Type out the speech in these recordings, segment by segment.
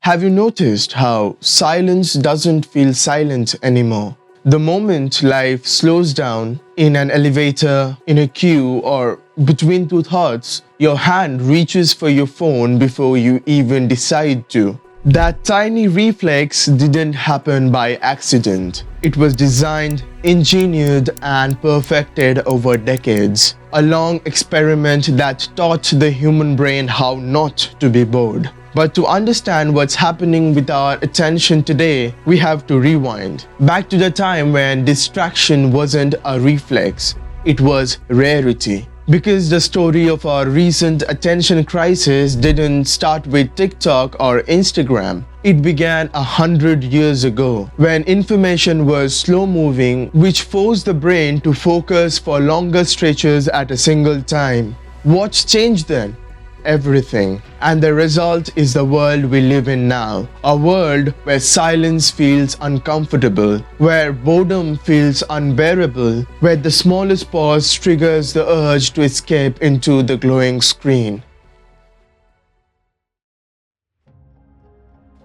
Have you noticed how silence doesn't feel silent anymore? The moment life slows down, in an elevator, in a queue, or between two thoughts, your hand reaches for your phone before you even decide to. That tiny reflex didn't happen by accident. It was designed, engineered, and perfected over decades. A long experiment that taught the human brain how not to be bored. But to understand what's happening with our attention today, we have to rewind back to the time when distraction wasn't a reflex, it was rarity. Because the story of our recent attention crisis didn't start with TikTok or Instagram. It began 100 years ago, when information was slow-moving, which forced the brain to focus for longer stretches at a single time. What's changed then? Everything. And the result is the world we live in now. A world where silence feels uncomfortable, where boredom feels unbearable, where the smallest pause triggers the urge to escape into the glowing screen.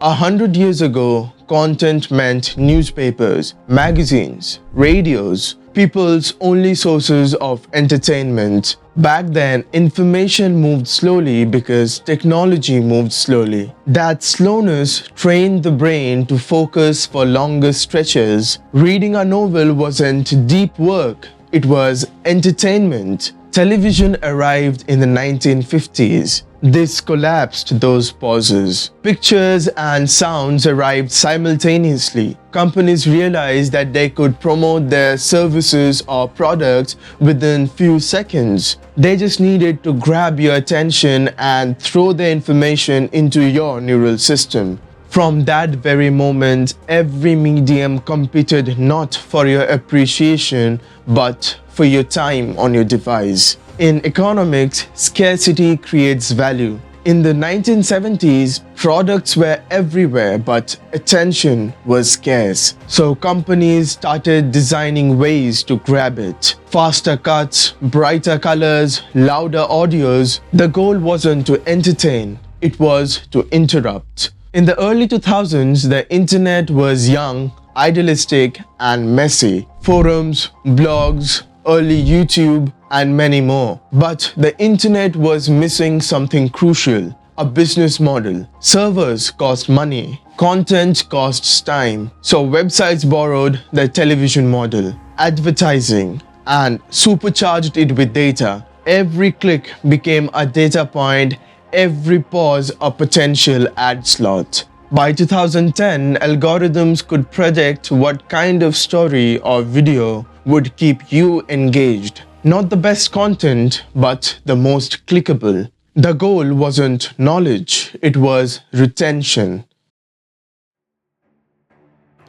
100 years ago, content meant newspapers, magazines, radios, people's only sources of entertainment. Back then, information moved slowly because technology moved slowly. That slowness trained the brain to focus for longer stretches. Reading a novel wasn't deep work, it was entertainment. Television arrived in the 1950s. This collapsed those pauses. Pictures and sounds arrived simultaneously. Companies realized that they could promote their services or products within few seconds. They just needed to grab your attention and throw the information into your neural system. From that very moment, every medium competed not for your appreciation, but for your time on your device. In economics, scarcity creates value. In the 1970s, products were everywhere, but attention was scarce. So companies started designing ways to grab it. Faster cuts, brighter colors, louder audios. The goal wasn't to entertain, it was to interrupt. In the early 2000s, the internet was young, idealistic, and messy. Forums, blogs, early YouTube, and many more. But the internet was missing something crucial: a business model. Servers cost money, content costs time. So websites borrowed the television model, advertising, and supercharged it with data. Every click became a data point, every pause a potential ad slot. By 2010, algorithms could predict what kind of story or video would keep you engaged. Not the best content, but the most clickable. The goal wasn't knowledge, it was retention.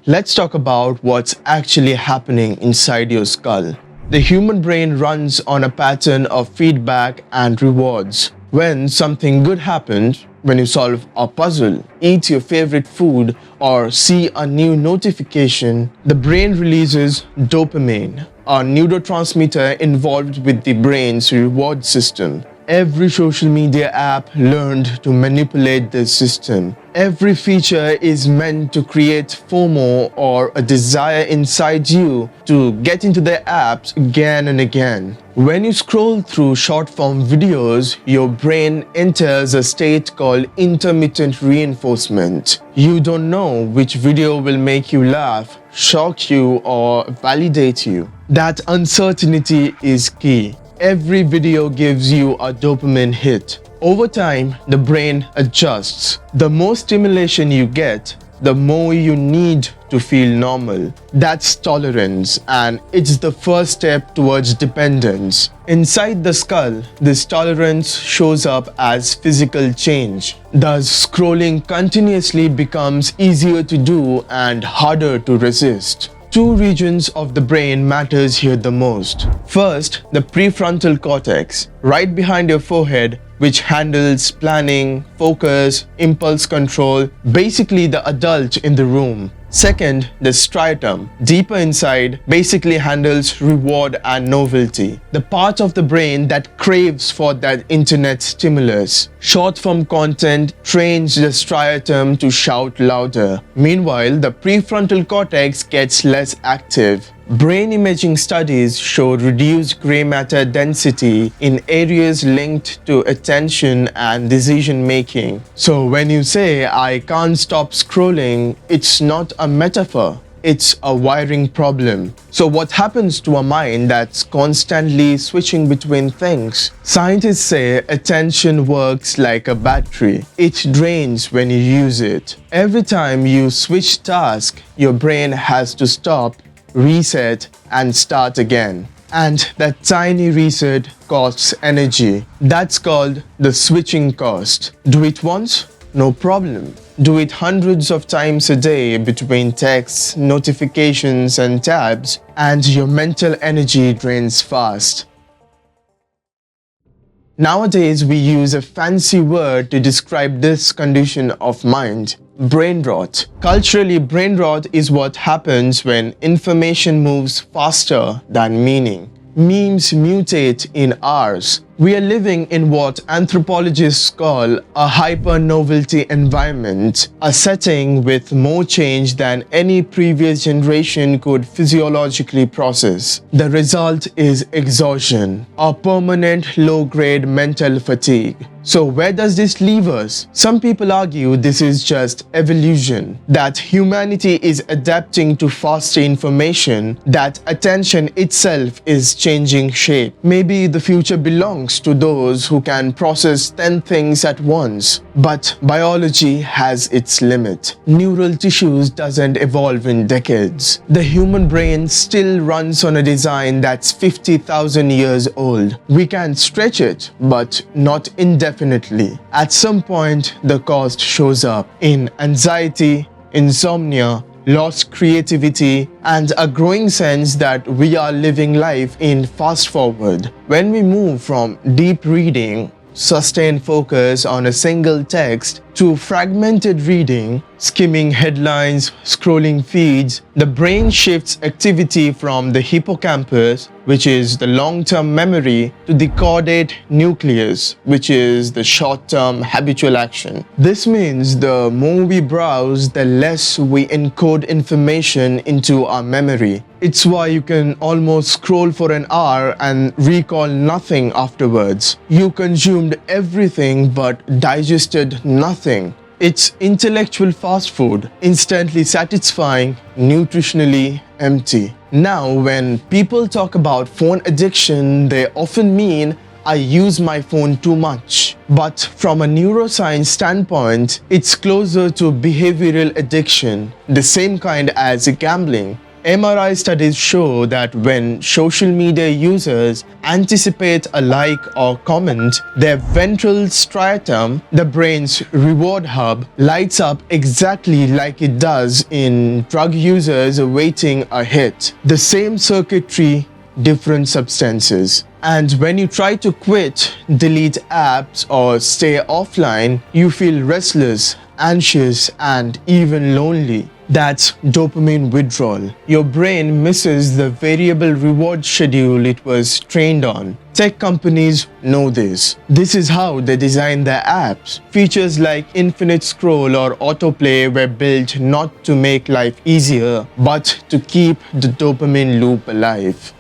Let's talk about what's actually happening inside your skull. The human brain runs on a pattern of feedback and rewards. When something good happens, when you solve a puzzle, eat your favorite food, or see a new notification, the brain releases dopamine, a neurotransmitter involved with the brain's reward system. Every social media app learned to manipulate this system. Every feature is meant to create FOMO, or a desire inside you to get into their apps again and again. When you scroll through short-form videos, your brain enters a state called intermittent reinforcement. You don't know which video will make you laugh, shock you, or validate you. That uncertainty is key. Every video gives you a dopamine hit. Over time, the brain adjusts. The more stimulation you get, the more you need to feel normal. That's tolerance, and it's the first step towards dependence. Inside the skull, this tolerance shows up as physical change. Thus, scrolling continuously becomes easier to do and harder to resist. Two regions of the brain matters here the most. First, the prefrontal cortex, right behind your forehead, which handles planning, focus, impulse control, basically the adult in the room. Second, the striatum, deeper inside, basically handles reward and novelty. The part of the brain that craves for that internet stimulus. Short-form content trains the striatum to shout louder. Meanwhile, the prefrontal cortex gets less active. Brain imaging studies showed reduced gray matter density in areas linked to attention and decision making. So when you say, "I can't stop scrolling," it's not a metaphor. It's a wiring problem. So what happens to a mind that's constantly switching between things? Scientists say attention works like a battery. It drains when you use it. Every time you switch tasks, your brain has to stop, reset, and start again. And that tiny reset costs energy. That's called the switching cost. Do it once? No problem. Do it hundreds of times a day between texts, notifications, and tabs, and your mental energy drains fast. Nowadays, we use a fancy word to describe this condition of mind: brain rot. Culturally, brain rot is what happens when information moves faster than meaning. Memes mutate in hours. We are living in what anthropologists call a hyper-novelty environment, a setting with more change than any previous generation could physiologically process. The result is exhaustion, a permanent low-grade mental fatigue. So where does this leave us? Some people argue this is just evolution, that humanity is adapting to faster information, that attention itself is changing shape. Maybe the future belongs to those who can process 10 things at once. But biology has its limit. Neural tissues doesn't evolve in decades. The human brain still runs on a design that's 50,000 years old. We can stretch it, but not indefinitely. At some point, the cost shows up in anxiety, insomnia, lost creativity, and a growing sense that we are living life in fast forward. When we move from deep reading, sustained focus on a single text, to fragmented reading, skimming headlines, scrolling feeds, the brain shifts activity from the hippocampus, which is the long-term memory, to the caudate nucleus, which is the short-term habitual action. This means the more we browse, the less we encode information into our memory. It's why you can almost scroll for an hour and recall nothing afterwards. You consumed everything but digested nothing. It's intellectual fast food, instantly satisfying, nutritionally empty. Now, when people talk about phone addiction, they often mean, "I use my phone too much." But from a neuroscience standpoint, it's closer to behavioral addiction, the same kind as gambling. MRI studies show that when social media users anticipate a like or comment, their ventral striatum, the brain's reward hub, lights up exactly like it does in drug users awaiting a hit. The same circuitry, different substances. And when you try to quit, delete apps, or stay offline, you feel restless, anxious, and even lonely. That's dopamine withdrawal. Your brain misses the variable reward schedule it was trained on. Tech companies know this. This is how they design their apps. Features like infinite scroll or autoplay were built not to make life easier, but to keep the dopamine loop alive.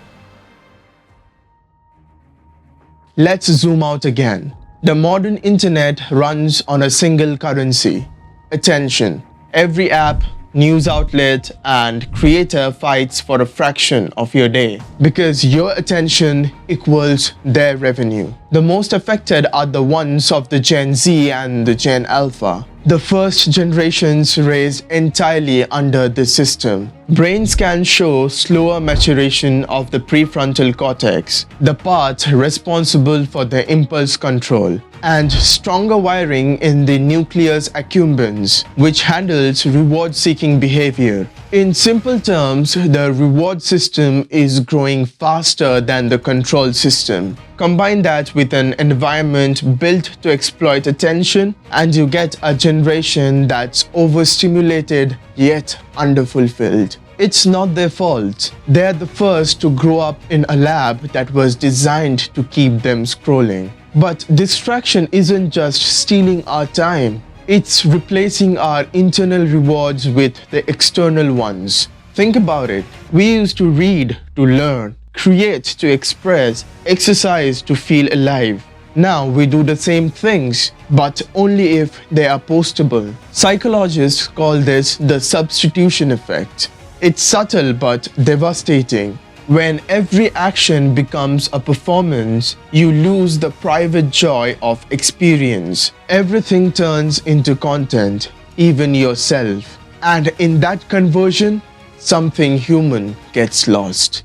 Let's zoom out again. The modern internet runs on a single currency: attention. Every app, news outlet, and creator fights for a fraction of your day because your attention equals their revenue. The most affected are the ones of the Gen Z and the Gen Alpha, the first generations raised entirely under this system. Brain scans show slower maturation of the prefrontal cortex, the part responsible for the impulse control, and stronger wiring in the nucleus accumbens, which handles reward-seeking behavior. In simple terms, the reward system is growing faster than the control system. Combine that with an environment built to exploit attention, and you get a generation that's overstimulated yet underfulfilled. It's not their fault. They're the first to grow up in a lab that was designed to keep them scrolling. But distraction isn't just stealing our time. It's replacing our internal rewards with the external ones. Think about it. We used to read to learn, create to express, exercise to feel alive. Now we do the same things, but only if they are postable. Psychologists call this the substitution effect. It's subtle but devastating. When every action becomes a performance, you lose the private joy of experience. Everything turns into content, even yourself. And in that conversion, something human gets lost.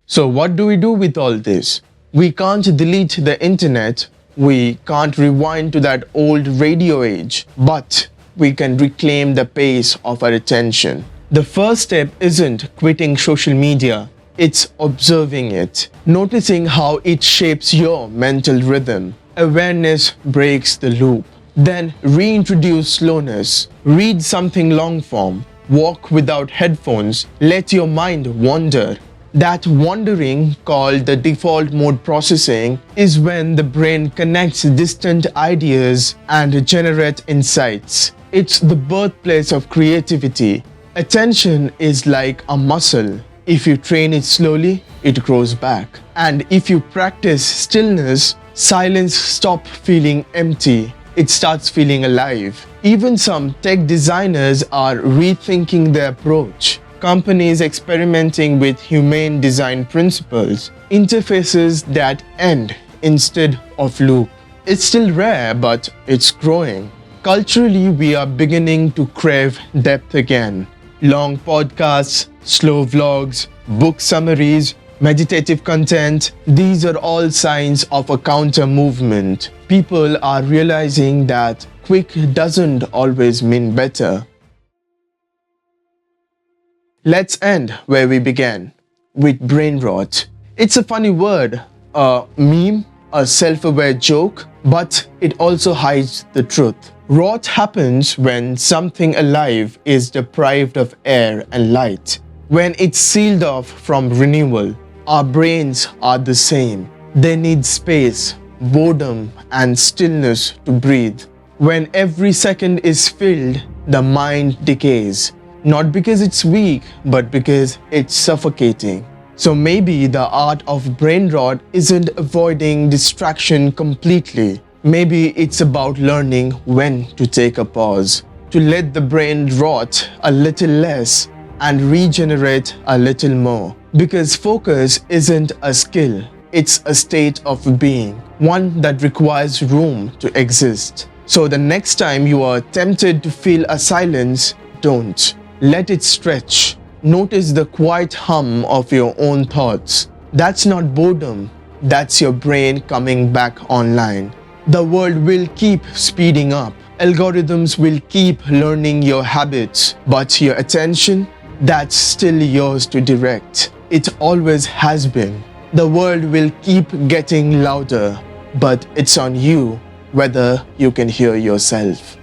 So what do we do with all this? We can't delete the internet. We can't rewind to that old radio age. But we can reclaim the pace of our attention. The first step isn't quitting social media, it's observing it, noticing how it shapes your mental rhythm. Awareness breaks the loop. Then reintroduce slowness, read something long form, walk without headphones, let your mind wander. That wandering, called the default mode processing, is when the brain connects distant ideas and generates insights. It's the birthplace of creativity. Attention is like a muscle. If you train it slowly, it grows back. And if you practice stillness, silence stops feeling empty. It starts feeling alive. Even some tech designers are rethinking their approach. Companies experimenting with humane design principles, interfaces that end instead of loop. It's still rare, but it's growing. Culturally, we are beginning to crave depth again. Long podcasts, slow vlogs, book summaries, meditative content, these are all signs of a counter movement. People are realizing that quick doesn't always mean better. Let's end where we began, with brain rot. It's a funny word, a meme, a self-aware joke, but it also hides the truth. Rot happens when something alive is deprived of air and light. When it's sealed off from renewal. Our brains are the same. They need space, boredom, and stillness to breathe. When every second is filled, the mind decays. Not because it's weak, but because it's suffocating. So maybe the art of brain rot isn't avoiding distraction completely. Maybe it's about learning when to take a pause, to let the brain rot a little less and regenerate a little more. Because focus isn't a skill, it's a state of being, one that requires room to exist. So the next time you are tempted to feel a silence, don't. Let it stretch. Notice the quiet hum of your own thoughts. That's not boredom, that's your brain coming back online. The world will keep speeding up. Algorithms will keep learning your habits, but your attention, that's still yours to direct. It always has been. The world will keep getting louder, but it's on you whether you can hear yourself.